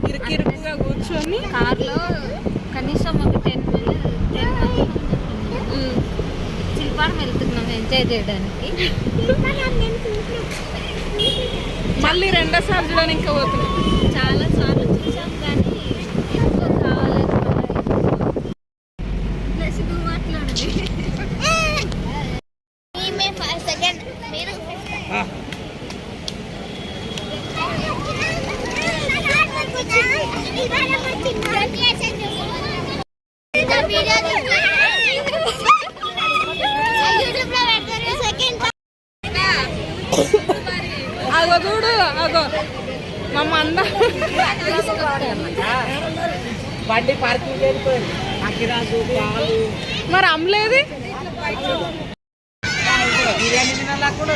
ఇరుకిరుకుగా కూర్చొని కార్లో కనీసం ఒక 10 మంది శిల్పారం వెళ్తున్నాం ఎంజాయ్ చేయడానికి. మళ్ళీ రెండోసారి చూడడానికి ఇంకా పోతున్నాం. చాలా సార్లు చూసాం కానీ ఎక్కువ కాలేదు. మాట్లాడండి. సెకండ్ మీరు అగో చూడు, అగో మమ్మ అందా బండి పార్కింగ్ వెళ్ళిపోయింది. అకిరాజు పాలు మరి అమ్మలేది. బిర్యానీ తినాలా కూడా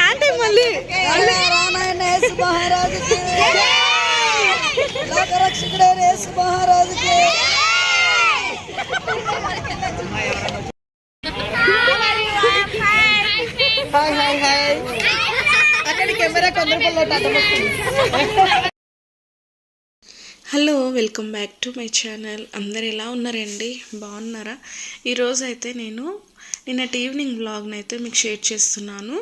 ఆంటీ మళ్ళీ మహారాజుకి లోకరక్షకుడైన యేసు మహారాజుకి హాయ్ హాయ్ హాయ్. అక్కడ camera hello, welcome back to my channel. అందరు ఎలా ఉన్నారండి? బాగున్నారా? ఈరోజు అయితే నేను నిన్నటి ఈవినింగ్ వ్లాగ్ని అయితే మీకు షేర్ చేస్తున్నాను.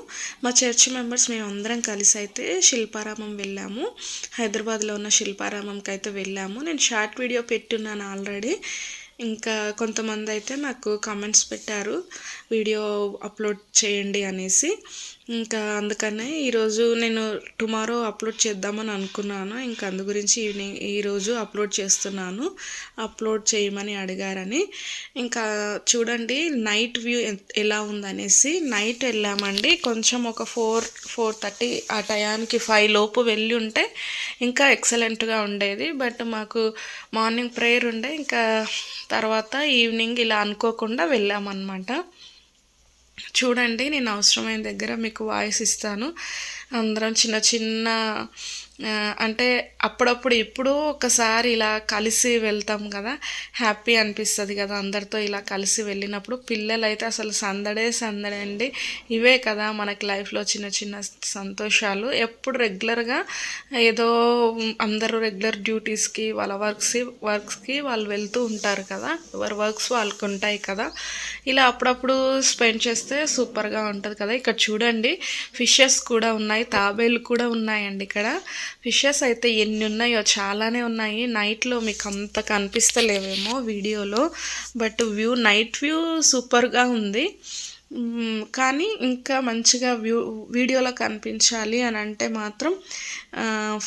మా చర్చ్ మెంబర్స్ మేము అందరం కలిసి అయితే శిల్పారామం వెళ్ళాము. హైదరాబాద్లో ఉన్న శిల్పారామంకి అయితే వెళ్ళాము. నేను షార్ట్ వీడియో పెట్టున్నాను ఆల్రెడీ. ఇంకా కొంతమంది అయితే నాకు కామెంట్స్ పెట్టారు వీడియో అప్లోడ్ చేయండి అనేసి. ఇంకా అందుకనే ఈరోజు నేను టుమారో అప్లోడ్ చేద్దామని అనుకున్నాను. ఇంకా అందు గురించి ఈరోజు అప్లోడ్ చేస్తున్నాను. అప్లోడ్ చేయమని అడిగారని. ఇంకా చూడండి నైట్ వ్యూ ఎలా ఉందనేసి. నైట్ వెళ్ళామండి. కొంచెం ఒక 4:30 ఆ టయానికి 5 లోపు వెళ్ళి ఉంటే ఇంకా ఎక్సలెంట్గా ఉండేది. బట్ మాకు మార్నింగ్ ప్రేయర్ ఉండే, ఇంకా తర్వాత ఈవినింగ్ ఇలా అనుకోకుండా వెళ్ళామన్నమాట. చూడండి, నేను అవసరమైన దగ్గర మీకు వాయిస్ ఇస్తాను. అందరం చిన్న చిన్న అంటే అప్పుడప్పుడు ఎప్పుడో ఒకసారి ఇలా కలిసి వెళ్తాం కదా, హ్యాపీ అనిపిస్తుంది కదా అందరితో ఇలా కలిసి వెళ్ళినప్పుడు. పిల్లలు అయితే అసలు సందడే సందడే ఇవే కదా మనకి లైఫ్లో చిన్న చిన్న సంతోషాలు. ఎప్పుడు రెగ్యులర్గా ఏదో అందరూ రెగ్యులర్ డ్యూటీస్కి వాళ్ళ వర్క్స్కి వాళ్ళు వెళ్తూ ఉంటారు కదా, ఎవరి వర్క్స్ వాళ్ళకు ఉంటాయి కదా. ఇలా అప్పుడప్పుడు స్పెండ్ చేస్తే సూపర్గా ఉంటుంది కదా. ఇక్కడ చూడండి ఫిషెస్ కూడా ఉన్నాయి, తాబేలు కూడా ఉన్నాయండి. ఇక్కడ ఫిషెస్ అయితే ఎన్ని ఉన్నాయో చాలానే ఉన్నాయి. నైట్లో మీకు అంత కనిపిస్తలేవేమో వీడియోలో, బట్ నైట్ వ్యూ సూపర్గా ఉంది. కానీ ఇంకా మంచిగా వీడియోలో కనిపించాలి అని అంటే మాత్రం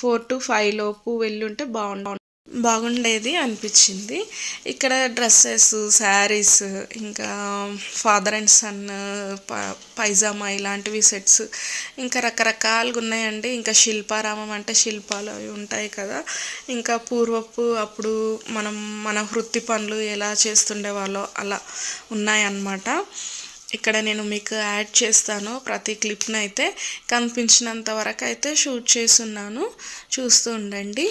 4 to 5 లోపు వెళ్ళుంటే బాగుండేది అనిపించింది. ఇక్కడ డ్రెస్సెస్, శారీస్, ఇంకా ఫాదర్ అండ్ సన్ పైజామా ఇలాంటివి సెట్స్ ఇంకా రకరకాలుగా ఉన్నాయండి. ఇంకా శిల్పారామం అంటే శిల్పాలు అవి ఉంటాయి కదా, ఇంకా పూర్వపు అప్పుడు మన వృత్తి పనులు ఎలా చేస్తుండే వాళ్ళో అలా ఉన్నాయన్నమాట. ఇక్కడ నేను మీకు యాడ్ చేస్తాను ప్రతి క్లిప్ని అయితే. కనిపించినంత వరకు అయితే షూట్ చేస్తున్నాను, చూస్తూ ఉండండి.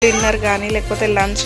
డిన్నర్ కానీ లేకపోతే లంచ్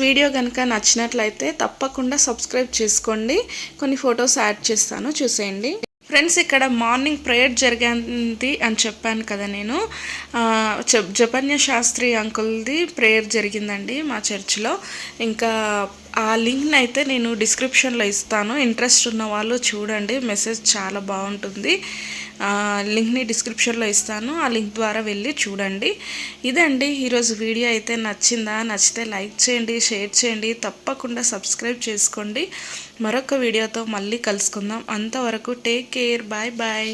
వీడియో కనుక నచ్చినట్లయితే తప్పకుండా సబ్స్క్రైబ్ చేసుకోండి. కొన్ని ఫొటోస్ యాడ్ చేస్తాను, చూసేయండి. ఫ్రెండ్స్, ఇక్కడ మార్నింగ్ ప్రేయర్ జరిగింది అని చెప్పాను కదా నేను. జపన్య శాస్త్రి అంకుల్ది ప్రేయర్ జరిగిందండి మా చర్చ్లో. ఇంకా ఆ లింక్ని అయితే నేను డిస్క్రిప్షన్లో ఇస్తాను. ఇంట్రెస్ట్ ఉన్న వాళ్ళు చూడండి, మెసేజ్ చాలా బాగుంటుంది. లింక్ని డిస్క్రిప్షన్లో ఇస్తాను, ఆ లింక్ ద్వారా వెళ్ళి చూడండి. ఇదండి ఈరోజు వీడియో. అయితే నచ్చితే లైక్ చేయండి, షేర్ చేయండి, తప్పకుండా సబ్స్క్రైబ్ చేసుకోండి. మరొక వీడియోతో మళ్ళీ కలుసుకుందాం. అంతవరకు టేక్ కేర్, బాయ్ బాయ్.